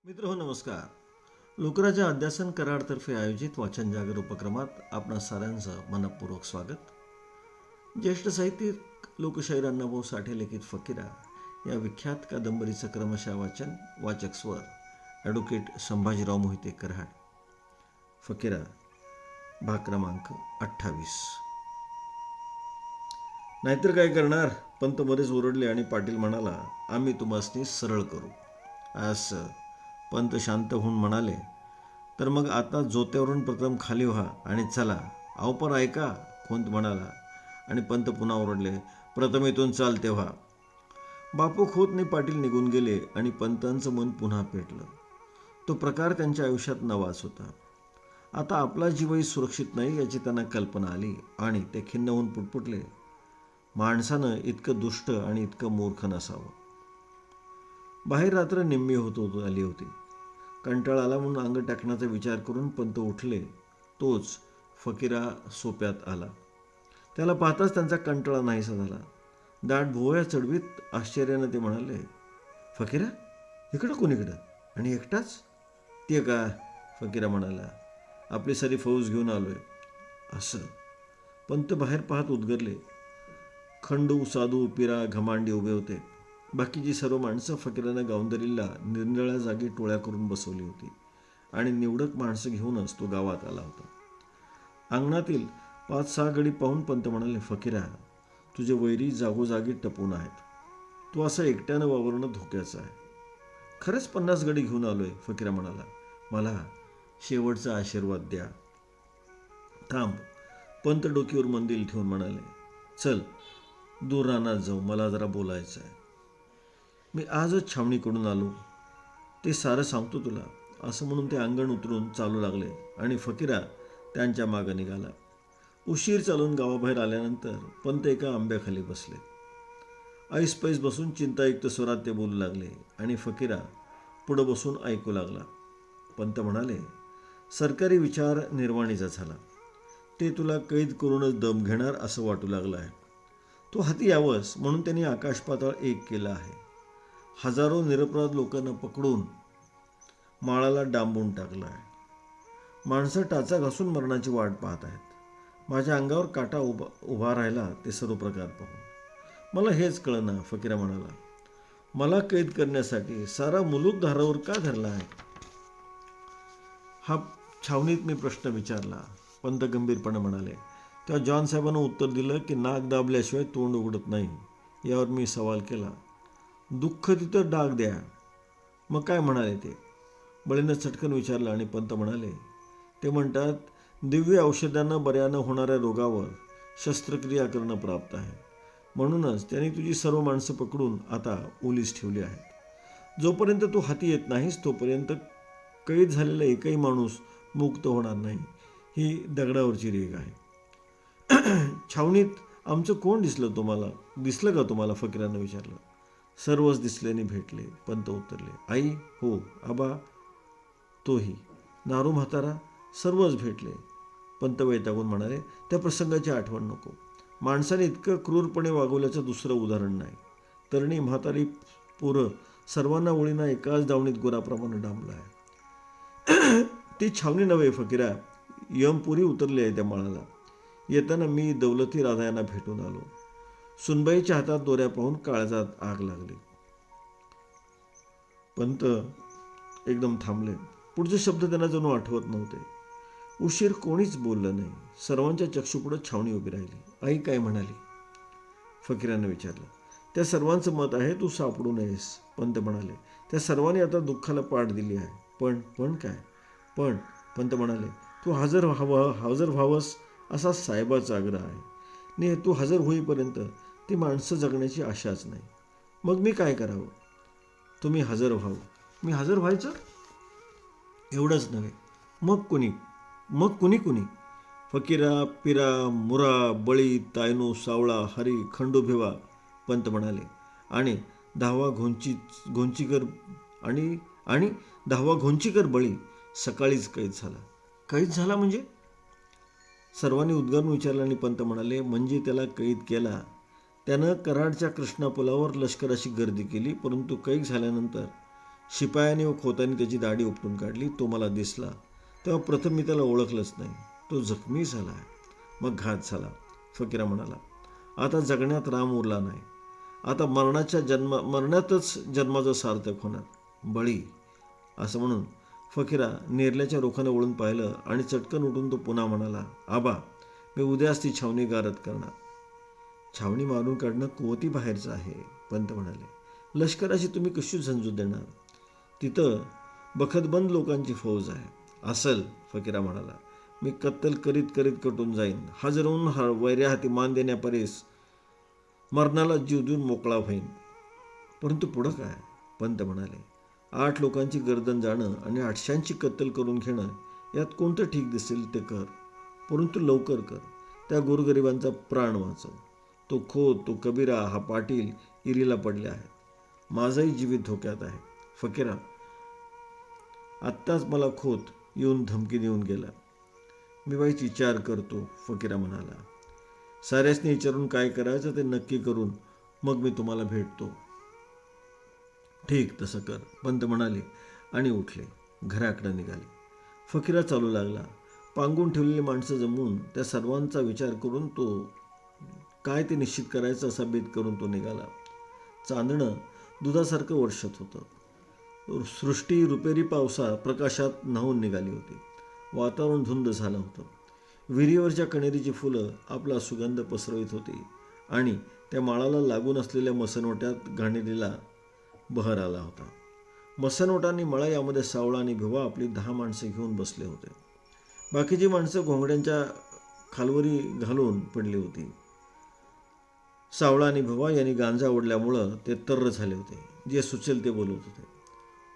मित्र नमस्कार. लोकराज्य अध्यासन कराडतर्फे आयोजित वाचन जागर उपक्रमात आपणा साऱ्यांचं मनपूर्वक स्वागत. ज्येष्ठ साहित्यिक लोकशाहीर अण्णाभाऊ साठे लिखित फकीरा या विख्यात कादंबरीचं क्रमशः वाचन. वाचक स्वर ॲडव्होकेट संभाजीराव मोहिते कराड. फकीरा भाग क्रमांक 28. नाहीतर काय करणार, पंत मध्येच ओरडले आणि पाटील म्हणाला, आम्ही तुम्हासनी सरळ करू. असं पंत शांत होऊन म्हणाले, तर मग आता जोत्यावरून प्रथम खाली व्हा आणि चला. अहो पण ऐका, खोंत म्हणाला आणि पंत पुन्हा ओरडले, प्रथम इथून चालते व्हा. बापू खोतने पाटील निघून गेले आणि पंतांचं मन पुन्हा पेटलं. तो प्रकार त्यांच्या आयुष्यात नवाच होता. आता आपला जीवही सुरक्षित नाही याची त्यांना कल्पना आली आणि ते खिन्न होऊन पुटपुटले, माणसानं इतकं दुष्ट आणि इतकं मूर्ख नसावं. बाहेर रात्र निम्मी होत आली होती. कंटाळा आला म्हणून अंग टाकण्याचा विचार करून पंत उठले. तोच फकीरा सोप्यात आला. त्याला पाहताच त्यांचा कंटाळा नाहीसा झाला. दाट भुवया चढवीत आश्चर्यानं ते म्हणाले, फकीरा, इकडं कोणीकडं आणि एकटाच? ते का? फकीरा म्हणाला, आपली सारी फौज घेऊन आलोय. असं पंत बाहेर पाहत उद्गरले. खंडू, साधू, पिरा, घमांडी उभे होते. बाकीची सर्व माणसं फकीरानं गावंदरीला निरनिळ्या जागी टोळ्या करून बसवली होती आणि निवडक माणसं घेऊनच तो गावात आला होता. अंगणातील 5-6 गडी पाहून पंत म्हणाले, फकीरा, तुझे वैरी जागोजागी टपून आहेत. तू असं एकट्यानं वावरणं धोक्याचं आहे. खरंच 50 गडी घेऊन आलोय, फकीरा म्हणाला. मला शेवटचा आशीर्वाद द्या. थांब. पंत डोकीवर मंदिल ठेवून म्हणाले, चल दूर रानात जाऊ, मला जरा बोलायचं आहे. मी आजच छावणीकडून आलो, ते सारं सांगतो तुला. असं म्हणून ते अंगण उतरून चालू लागले आणि फकीरा त्यांच्या मागं निघाला. उशीर चालून गावाबाहेर आल्यानंतर पंत एका आंब्याखाली बसले. ऐसपैस बसून चिंतायुक्त स्वरात ते बोलू लागले आणि फकीरा पुढं बसून ऐकू लागला. पंत म्हणाले, सरकारी विचार निर्वाणीचा झाला. ते तुला कैद करूनच दम घेणार असं वाटू लागलं आहे. तो हाती यावंस म्हणून त्यांनी आकाश पाताळ एक केलं आहे. हजारो निरपराध लोकांना पकडून माळाला डांबून टाकलं आहे. माणसं टाचा घासून मरणाची वाट पाहत आहेत. माझ्या अंगावर काटा उभा राहिला ते सर्व प्रकार पाहून. मला हेच कळना, फकीरा म्हणाला. मला कैद करण्यासाठी सारा मुलूक धारावर का धरला आहे? हा छावणीत मी प्रश्न विचारला, पंत गंभीरपणे म्हणाले. तेव्हा जॉन साहेबांना उत्तर दिलं की नाक दाबल्याशिवाय तोंड उघडत नाही. यावर मी सवाल केला, दुःख तिथं डाग द्या. मग काय म्हणाले ते? बळीनं चटकन विचारलं आणि पंत म्हणाले, ते म्हणतात, दिव्य औषधांना बऱ्यानं होणाऱ्या रोगावर शस्त्रक्रिया करणं प्राप्त आहे. म्हणूनच त्यांनी तुझी सर्व माणसं पकडून आता ओलीस ठेवली आहेत. जोपर्यंत तू हाती येत नाहीस तोपर्यंत कैद झालेला एकही माणूस मुक्त होणार नाही. ही दगडावरची रेघ आहे. छावणीत आमचं कोण दिसलं का तुम्हाला? फकीरानं विचारलं. सर्वच दिसल्याने भेटले, पंत उत्तरले. आई? हो. आबा? तोही. नारू म्हातारा? सर्वच भेटले. पंत वैतागून म्हणाले, त्या प्रसंगाची आठवण नको. माणसाने इतकं क्रूरपणे वागवल्याचं दुसरं उदाहरण नाही. तरणी, म्हातारी, पोरं सर्वांना ओळीना एकाच दावणीत गुराप्रमाणे डांबलं आहे. ती छावणी नव्हे फकीरा, यमपुरी उतरली आहे त्या माळाला. येताना मी दौलती राधा यांना भेटून आलो. सुनबाईच्या हातात दोऱ्या पाहून काळजात आग लागली. पंत एकदम थांबले. पुढचे शब्द त्यांना जणू आठवत नव्हते. उशीर कोणीच बोललं नाही. सर्वांच्या चक्षुपुढं छावणी उभी राहिली. आई काय म्हणाली? फकीरानं विचारलं. त्या सर्वांचं मत आहे तू सापडू नयेस, पंत म्हणाले. त्या सर्वांनी आता दुःखाला पाठ दिली आहे. पण काय? पण पंत म्हणाले, तू हजर व्हावंस असा साहेबाचा आग्रह आहे. ने तू हजर होईपर्यंत ती माणसं जगण्याची आशाच नाही. मग मी काय करावं? तुम्ही हजर व्हावं. मी हजर व्हायचं? एवढंच नव्हे, मग कुणी? फकीरा, पिरा, मुरा, बळी, तायनू, सावळा, हरी, खंडू, भिवा, पंत म्हणाले. आणि 10वा घोंचीकर बळी सकाळीच कैद झाला. कैद झाला म्हणजे? सर्वांनी उद्गारून विचारलं आणि पंत म्हणाले, म्हणजे त्याला कैद केला. त्यानं कराडच्या कृष्णा पुलावर लष्कराची गर्दी केली, परंतु कैद झाल्यानंतर शिपायाने व खोताने त्याची दाढी उपटून काढली. तो मला दिसला तेव्हा प्रथम मी त्याला ओळखलंच नाही. तो जखमी झाला आहे. मग घात झाला. फकीरा म्हणाला, आता जगण्यात राम उरला नाही. आता मरण्यातच जन्माचं सार्थक होणार. बळी, असं म्हणून फकीरा नेरल्याच्या रोखाने वळून पाहिलं आणि चटकन उठून तो पुन्हा म्हणाला, आबा, मी उद्याच ती छावणी गारद करणार. छावणी मारून काढणं कुवती बाहेरचं आहे, पंत म्हणाले. लष्कराची तुम्ही कशी झंझूट देणार? तिथं बखतबंद लोकांची फौज आहे. असल, फकीरा म्हणाला. मी कत्तल करीत करीत कटून जाईन. हजारोहून वैऱ्या हाती मान देण्यापरीस मरणाला जीव देऊन मोकळा होईन. परंतु पुढं काय? पंत म्हणाले. 8 लोकांची गर्दन जाणं आणि 800ची कत्तल करून घेणं यात कोणतं ठीक दिसेल ते कर. परंतु लवकर कर. त्या गोरगरिबांचा प्राण वाचव. तो खोत, तो कबीरा, हा पाटील इरीला पडले आहेत. माझाही जीवित धोक्यात आहे. फकीरा, आत्ताच मला खोत येऊन धमकी देऊन गेला. मी वाईच विचार करतो, फकीरा म्हणाला. साऱ्यासनी विचारून काय करायचं ते नक्की करून मग मी तुम्हाला भेटतो. ठीक, तसं कर, पंत म्हणाले आणि उठले. घराकडे निघाले. फकीरा चालू लागला. पांगून ठेवलेली माणसं जमवून त्या सर्वांचा विचार करून तो काय ते निश्चित करायचं असा बेत करून तो निघाला. चांदणं दुधासारखं वर्षत होतं. सृष्टी रुपेरी पावसा प्रकाशात न्हावून निघाली होती. वातावरण धुंद झालं होतं. विहिरीवरच्या कण्हेरीची फुलं आपला सुगंध पसरवित होती आणि त्या माळाला लागून असलेल्या मसनवट्यात घाणेरीला बहर आला होता. मसनवटांनी मळा यामध्ये सावळा आणि भिवा आपली 10 माणसं घेऊन बसले होते. बाकीची माणसं घोंगड्यांच्या खालवरी घालून पडली होती. सावळा आणि भिवा यांनी गांजा ओढल्यामुळं ते तर्र झाले होते. जे सुचेल ते बोलत होते.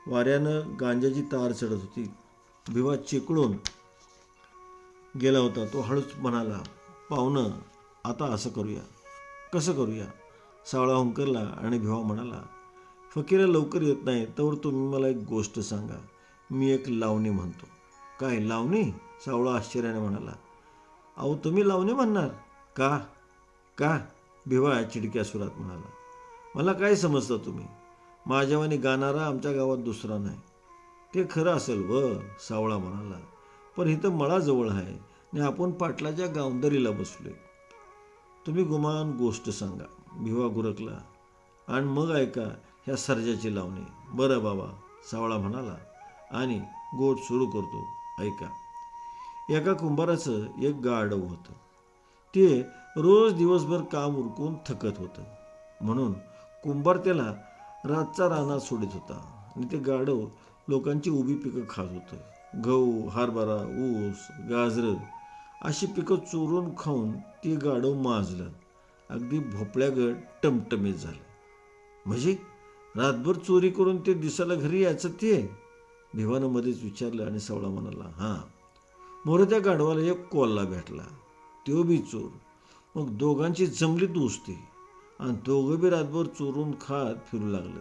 वाऱ्यानं गांजाची तार चढत होती. भिवा चिकळून गेला होता. तो हळूच म्हणाला, पाहुणं, आता असं करूया. कसं करूया? सावळा हुंकरला आणि भिवा म्हणाला, फकीरा लवकर येत नाही तर तुम्ही मला एक गोष्ट सांगा. मी एक लावणी म्हणतो. काय लावणी? सावळा आश्चर्याने म्हणाला. अहो, तुम्ही लावणी म्हणणार? का का भिवा चिडक्या सुरात म्हणाला. मला काय समजता तुम्ही? माझ्यावानी गाणारा आमच्या गावात दुसरा नाही. ते खरं असेल व, सावळा म्हणाला, पण इथं मळा जवळ आहे आणि आपण पाटलाच्या गावंदरीला बसलोय. तुम्ही गुमान गोष्ट सांगा. भिवा गुरकला. आणि मग ऐका ह्या सर्जाची लावणी. बरं बाबा, सावळा म्हणाला आणि गोट सुरू करतो, ऐका. एका कुंभाराचं एक गाढव होतं. ते रोज दिवसभर काम उरकून थकत होतं. म्हणून कुंभार त्याला रातचा रानात सोडित होता आणि ते गाढव लोकांची उभी पिकं खात होतं. गहू, हरभरा, ऊस, गाजरं अशी पिकं चोरून खाऊन ते गाढव माजलं. अगदी भोपळ्यागत टमटमीत झालं. म्हणजे रातभर चोरी करून ते दिसायला घरी यायचं ते? भिवानं मध्येच विचारलं आणि सावळा म्हणाला, हां. मोरं त्या गाढवाला एक कोल्हा भेटला. तो बी चोर. मग दोघांची जमली दोस्ती आणि दोघं बी रातभर चोरून खात फिरू लागलं.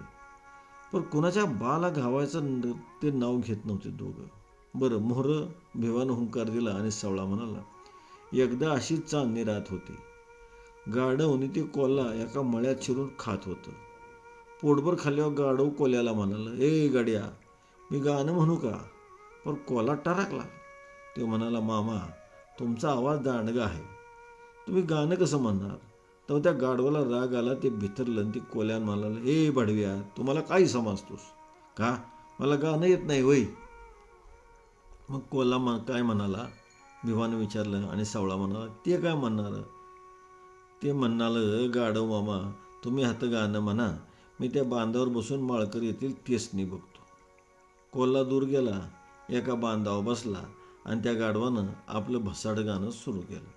पण कोणाच्या बाला घावायचं ते नाव घेत नव्हते दोघं. बरं, मोहरं, भिवानं हुंकार दिला आणि सावळा म्हणाला, एकदा अशीच चांदणी रात होती. गाढवने ते कोल्हा एका मळ्यात शिरून खात होतं. पोटभर खाल्ल्यावर गाढव कोल्याला म्हणाला, ए गाड्या, मी गाणं म्हणू का? पण कोल्हा टराकला. तो म्हणाला, मामा, तुमचा आवाज दांडगा आहे. तुम्ही गाणं कसं म्हणणार? तेव्हा त्या गाढवाला राग आला. ते भितरलं आणि ते कोल्यान म्हणाला, ए भडव्या, तुम्हाला काय समजतोस का? मला गाणं येत नाही वय. मग कोल्हा काय म्हणाला? भिवानं विचारलं आणि सावळा म्हणाला, ते काय म्हणणार? ते म्हणालं, गाढव मामा, तुम्ही हात गाणं म्हणा. मी त्या बांधावर बसून माळकर येतील तेच बघतो. कोल्हा दूर गेला. एका बांधावर बसला आणि त्या गाढवानं आपलं भसाड गाणं सुरू केलं.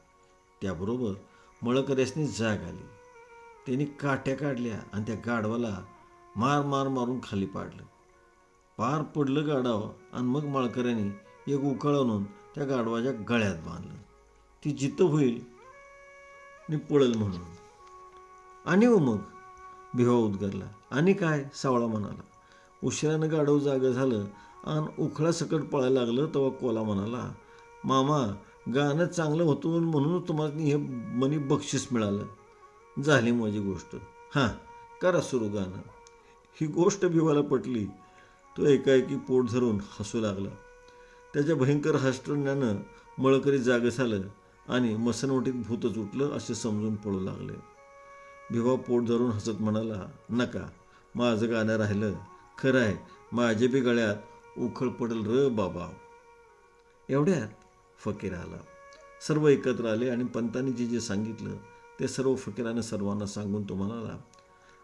त्याबरोबर मळकऱ्यासनी जाग आली. त्यांनी काठ्या काढल्या आणि त्या गाढवाला मार मार मारून खाली पाडलं. पार पडलं गाढव आणि मग माळकऱ्यांनी एक उकळ आणून त्या गाढवाच्या गळ्यात बांधलं. ती जितं होईल आणि पळल म्हणून. आणि मग भिवा उद्गारला. आणि काय? सावळा म्हणाला. उशिरानं गाढव जागं झालं आणि उखळा सकट पळायला लागलं. तेव्हा कोल्हा म्हणाला, मामा, गाणं चांगलं होतं म्हणून तुम्हाला हे मनी बक्षीस मिळालं. झाली माझी गोष्ट. हां, करा सुरू गाणं. ही गोष्ट भिवाला पटली तो एकाएकी पोट धरून हसू लागला. त्याच्या भयंकर हास्यानं मळकरी जागे झालं आणि मसनवटीत भूतच उठलं असे समजून पळू लागले. भिवा पोट धरून हसत म्हणाला, नका, माझं गाणं राहिलं. खरं आहे, माझे बी गळ्यात उखळ पडल र बाबा. एवढ्यात फकीर आला. सर्व एकत्र आले आणि पंतांनी जे जे सांगितलं ते सर्व फकीराने सर्वांना सांगून तो म्हणाला,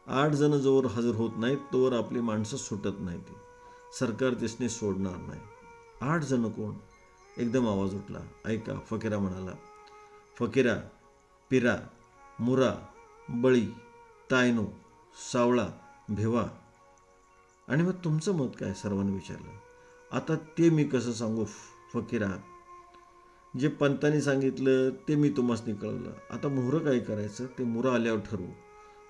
8 जण जोवर हजर होत नाहीत तोवर आपली माणसं सुटत नाही. ती सरकार तिसने सोडणार नाही. 8 जण कोण? एकदम आवाज उठला. ऐका, फकीरा म्हणाला. फकीरा, पिरा, मुरा, बळी, तायनो, सावळा, भिवा. आणि मग तुमचं मत काय? सर्वांनी विचारलं. आता ते मी कसं सांगू फकीरा? जे पंतांनी सांगितलं ते मी तुम्हासनी कळवलं. आता मोहरं काय करायचं ते मोहरं आल्यावर ठरवू.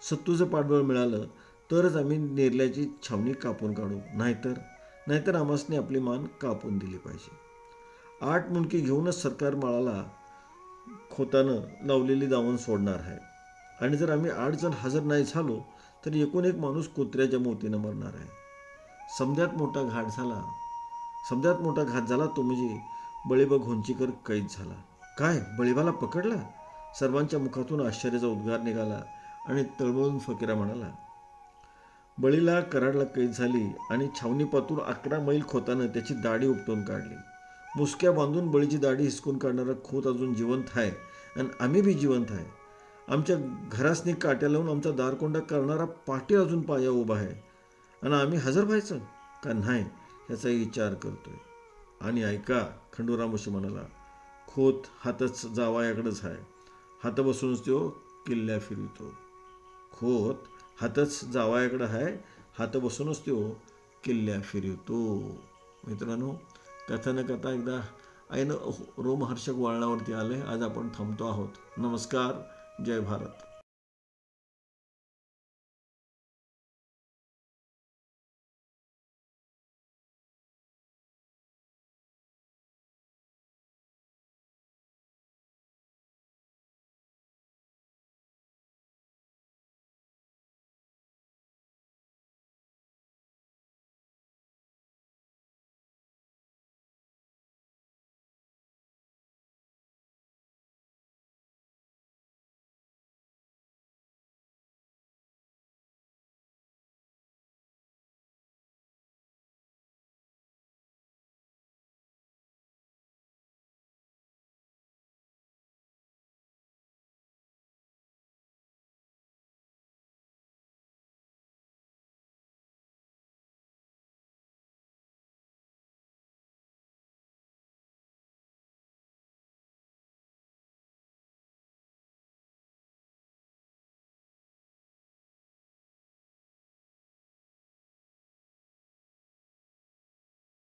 सत्तूचं पाठबळ मिळालं तरच आम्ही नेरल्याची छावणी कापून काढू, नाहीतर आम्हासनी आपली मान कापून दिली पाहिजे. 8 मुंडकी घेऊनच सरकार माळाला खोतानं लावलेली दावण सोडणार आहे. आणि जर आम्ही 8 जण हजर नाही झालो तर एकूण एक माणूस कुत्र्याच्या मोतीनं मरणार आहे. समद्यात मोठा घात झाला तो म्हणजे बळीबा घोंचीकर कैद झाला. काय, बळीबाला पकडला? सर्वांच्या मुखातून आश्चर्याचा उद्गार निघाला आणि तळमळून फकीरा म्हणाला, बळीला कराडला कैद झाली आणि छावणीपातून 11 मैल खोतानं त्याची दाढी उपटून काढली. मुसक्या बांधून बळीची दाढी हिसकून काढणारा खोत अजून जिवंत आहे आणि आम्ही बी जिवंत आहे. आमच्या घरासनी काट्या लावून आमचा दारकोंडा करणारा पाटील अजून पाया उभा आहे आणि आम्ही हजर व्हायचं का नाही याचा विचार करतोय. आणि ऐका, खंडूरामोशी म्हणाला, खोत हातच जावायाकडेच आहे. हात बसूनच तो किल्ल्या फिरवितो. खोत हातच जावायाकडे आहे, हात बसूनच तो किल्ल्या फिरवतो. मित्रांनो, कथा न कथा एकदा ऐन रोमहर्षक वळणावरती आले. आज आपण थांबतो आहोत. नमस्कार. जय भारत.